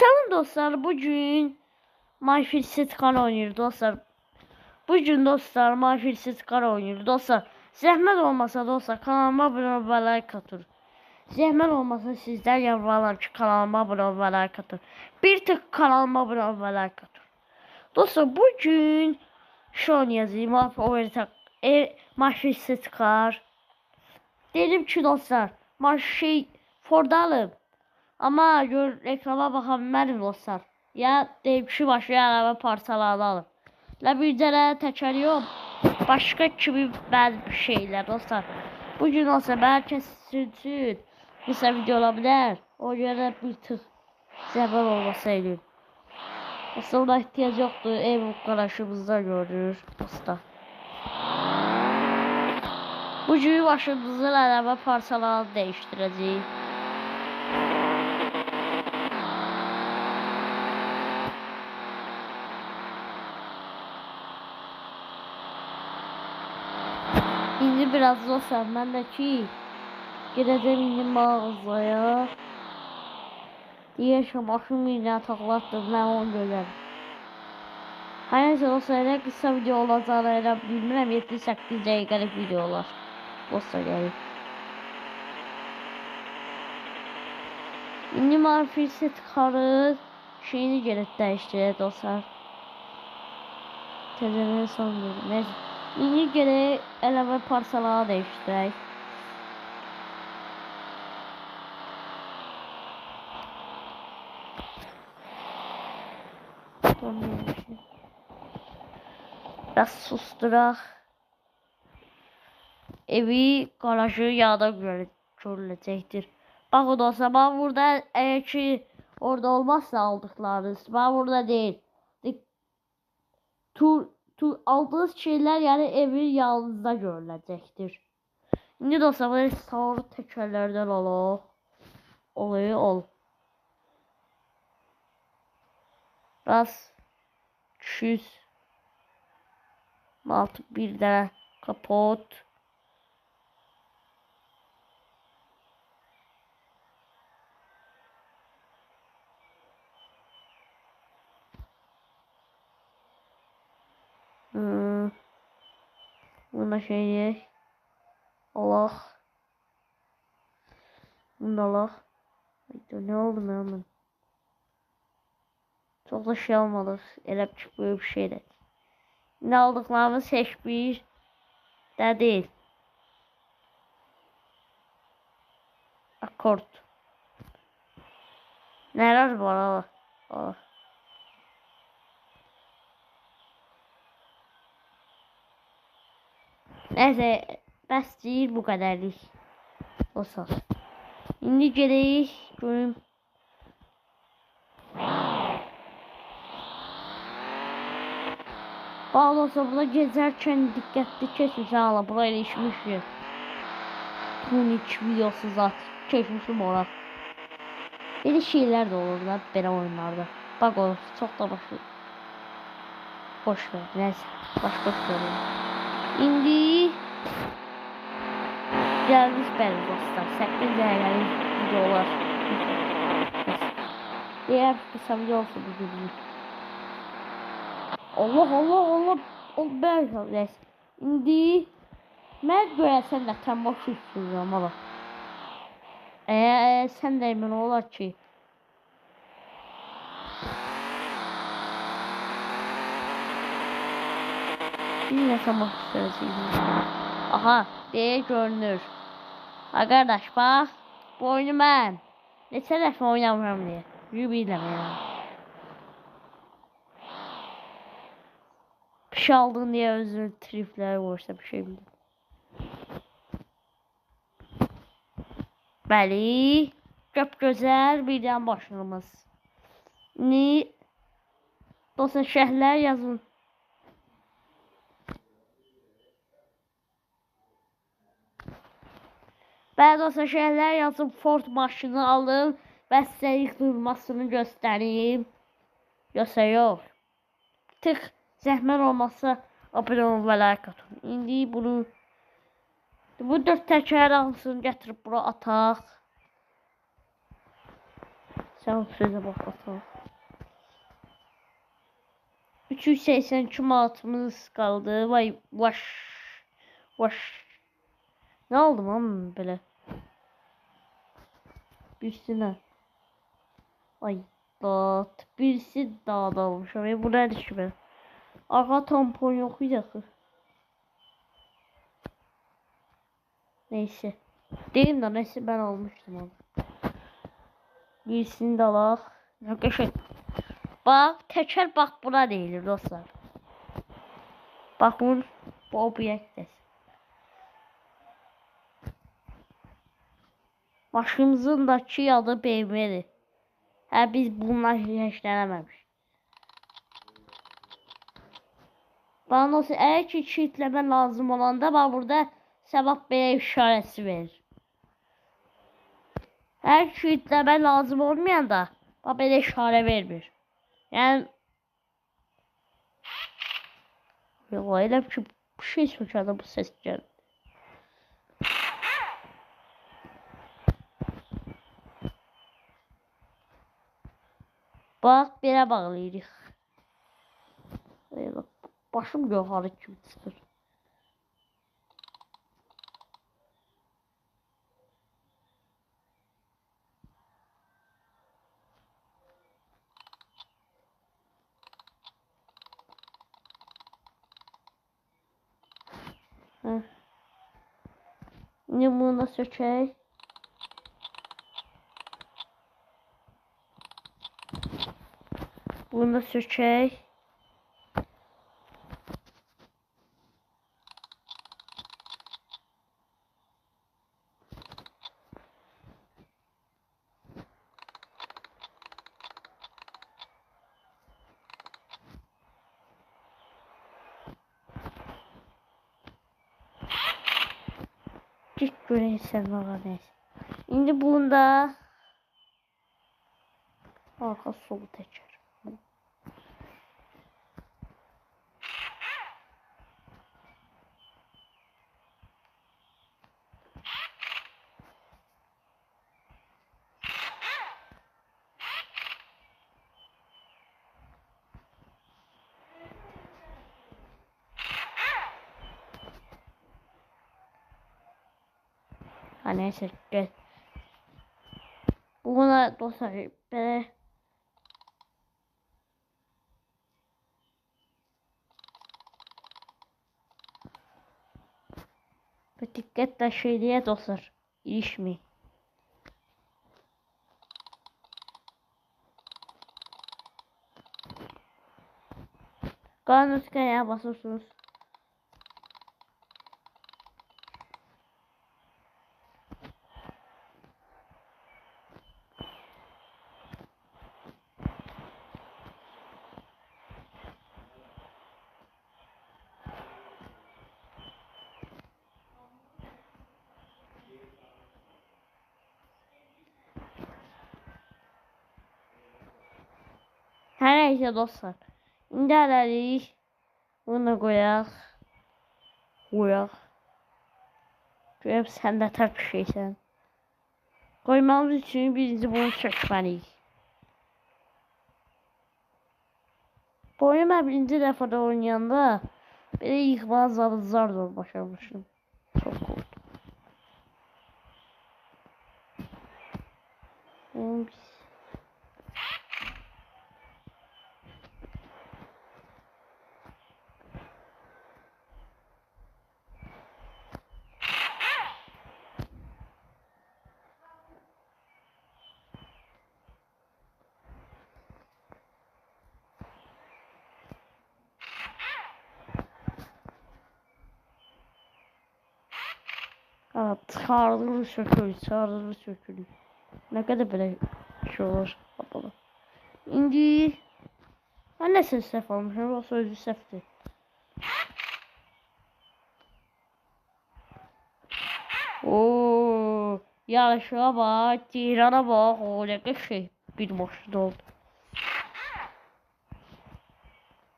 Salam dostlar, bugün MyFitSet Car oynuyor dostlar. Bugün dostlar MyFitSet Car oynuyor dostlar. Zəhmət olmasa dostlar kanalıma abunə ol və like atın. Zəhmət olmasa sizdən yalvarıram ki kanalıma abunə ol və like atın. Bir tık kanalıma abunə ol və like atın. Dostlar bugün şu oynayacağım. MyFitSet Car. Dedim ki dostlar Ford alım. Ama gör reklama baxa bilmədim dostlar. Ya deyib ki başqa araba parçalarını alım. La bir dənə təkər yox. Başqa kimi bəzi şeylər dostlar. Bugün olsa bəlkə sizin üçün qısa video ola bilər. O görə bir tık zəbər olmasaydı. Aslında ehtiyac yoxdur. Ev qardaşımızda görür dostlar. Bugün başımızın araba parçalarını dəyişdirəcəyik. İndi biraz dostlar mən də ki gedəcəm indi mağazaya. Deyək ki maşın minə taxlatdım mən onu görürəm. Hər neyse dostlar elə qısa video olacağını elə bilmirəm 7-8 dəqiqəlik videolar. Dostlar gəlir. İndi MyFitSet Car'ın şeyini gəlib dəyişdirək dostlar. Təzədən son verim. Neyse. İndi gələk əlavə parçaları dəyişdirək. Biraz susturaq. Evi, garajı yağda görüləcəkdir. Baxın dostlar, ben burada eğer ki orada olmazsa aldıklarınız, ben burada değil. Aldığınız şeyler yani evin yanınızda görüləcəkdir. İndi dostlar, böyle sağır təkərlərdən ol. Biraz 200 altı bir dənə kapot. Buna şey Allah. Bunda Allah. Ne oldu lan? Çok da şey almadık. Elektrik böyle bir şeydi. Ne aldıklarımız hiçbir de değil. Akort. Neler var Allah. Neyse bəs deyir bu qədərlik. Olsa. İndi gedək görüm. Bağlı olsa buna gezərkən diqqətli keçmişəm hala. Bura ilə işmişim. Tunik videosu zat. Keçmişim ora. Belə şeylər də olur da belə oyunlarda. Bak o çox da boş ver. Neyse. Başqa söyləyim. İndi gəldik bəli dostlar. 8 dəqiqəlik videolar. Deyər qısa video olsun bu gün. Allah. Bəli. İndi mən görəsən də tam boş istiyorum ama. Sən də emin olar ki bir yaşamak istəyəcəyim. Aha, deyə görünür. Ha qardaş bax, bu oyunu mən neçə dəfə oynamıram deyə. Bilmirəm yəni. Bir şey aldın deyə özünü tripləri vursa bir şey bildim. Bəli, gözəl birdən başlamaz. Dostlar şəhərlər yazın. Ben dostlar şeyler yazıp Ford maşını aldım ve size yıkılmasını göstereyim. Yoksa yok. Tık zəhmət olmasa abone ol və like atın. İndi bunu bu 4 təkər alsın gətirib bura ataq. Sen söze bak bakalım. 382 manatımız kaldı. Vay vaş. Vaş. Ne oldu lan böyle? Birisine. Ay dağıt. Birisi dağılmış. Ve bu nerede şu be? Arka tampon yok bir dakika. Neyse. Değil de neyse ben almıştım onu. Birisini de alaq. Arkadaşlar. Bak teker bak buna değilim dostlar. Bakın bu obyektes. Başımızdaki adı BMW'dir. Ha biz bunlar hiçlenememiş. Bana nasıl eğer ki çitleme lazım olanda bak burada sebep belə işarəsi verir. Eğer çitleme lazım olmayanda bak belə işarə vermir. Yani yok öyle ki bir şey söyledi bu ses geldi. Bak belə bağlayırıq. Öyle başım yukarı kimi çıxır. İndi bunu da sökək. Bunu da sökək. Git görəysən valla neyse. İndi bunda arka solu teker. Ha neyse gel. Buna dostlar böyle bir dikkatle şeyliğe dostlar ilişmeyin. Kanun tıkaya basıyorsunuz. Her neyse dostlar. İndi hələlik bunu koyaq. Koyaq. Görəm sən də tər bir şeysən. Koymamız için birinci bunu çəkməliyik. Bu oyunu mən birinci dəfədə oynayanda belə yıxmalı zar zor başarmışım. Çok korktum. Evet, çağrılı sökülür. Ne kadar böyle şey olur. Bakalım. İndi ben ne ses sef almışım, o sözü sefti. Oo, yarışa bak, Tiran'a bak, o ne şey bir boşluğu oldu.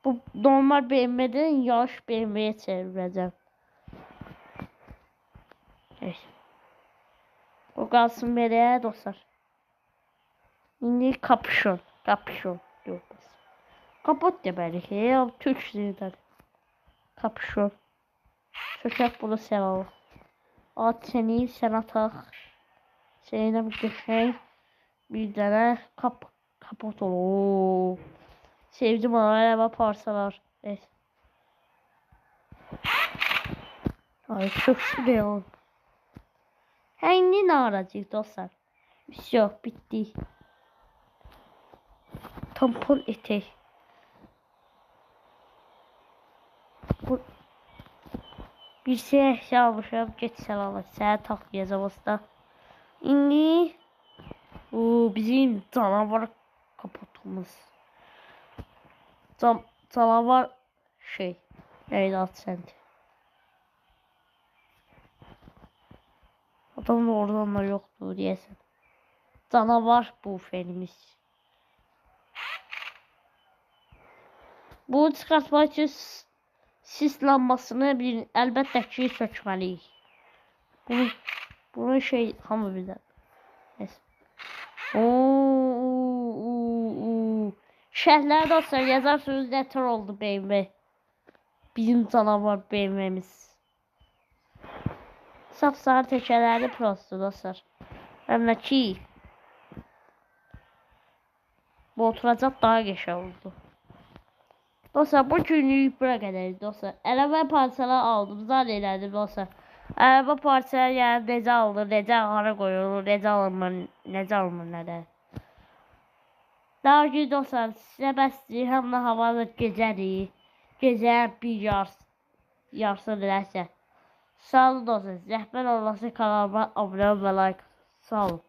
Bu normal BMW'den yarış BMW'ye çevireceğim. Evet. O kalsın böyle dostlar. İndi kapüşon. Kapüşon. Yok. Kapot deməli ki, ya Türk dilində. Kapüşon. Sökək bunu sən al. At seni sən ataq. Seninə bir qəşəng bir dənə kapot olur. Sevdim onu, araba parçalar. Evet. Ay çok şuraya oldu. Indi ne arayacağız dostlar? Yok bitti. Tampon etek. Bu bir şey eşya almışam. Geç sen al. Sənə taxlayacağım usta. İndi bu bizim canavar kapotumuz. Canavar şey. Neydi at sende? Adam da oradan da yoktu diyesen. Canavar bu filmimiz. Bu çıxartmaq üçün sis lambasını əlbəttə ki sökməliyik. Bunu şey hamı bilər. Neyse. Şəhərlərdə olsa yazarsınız nətər oldu BMW. Bizim canavar BMW'miz. Sapsarı təkərləri prosto dostlar. Həm də ki bu oturacaq daha qəşəng oldu. Dostlar bu günlük bura qədər dostlar. Araba parçaları aldım. Zar elədim dostlar. Araba parçaları yəni necə alınır, necə hara qoyulur, necə alınmır, nədə. Daha ki dostlar sizə bəsdir. Həm də havalı gecədir. Gecə bir yarısı eləsə. Sağ olun dostlar. Zəhmət olmasa kanalıma abunə və like. Sağ olun.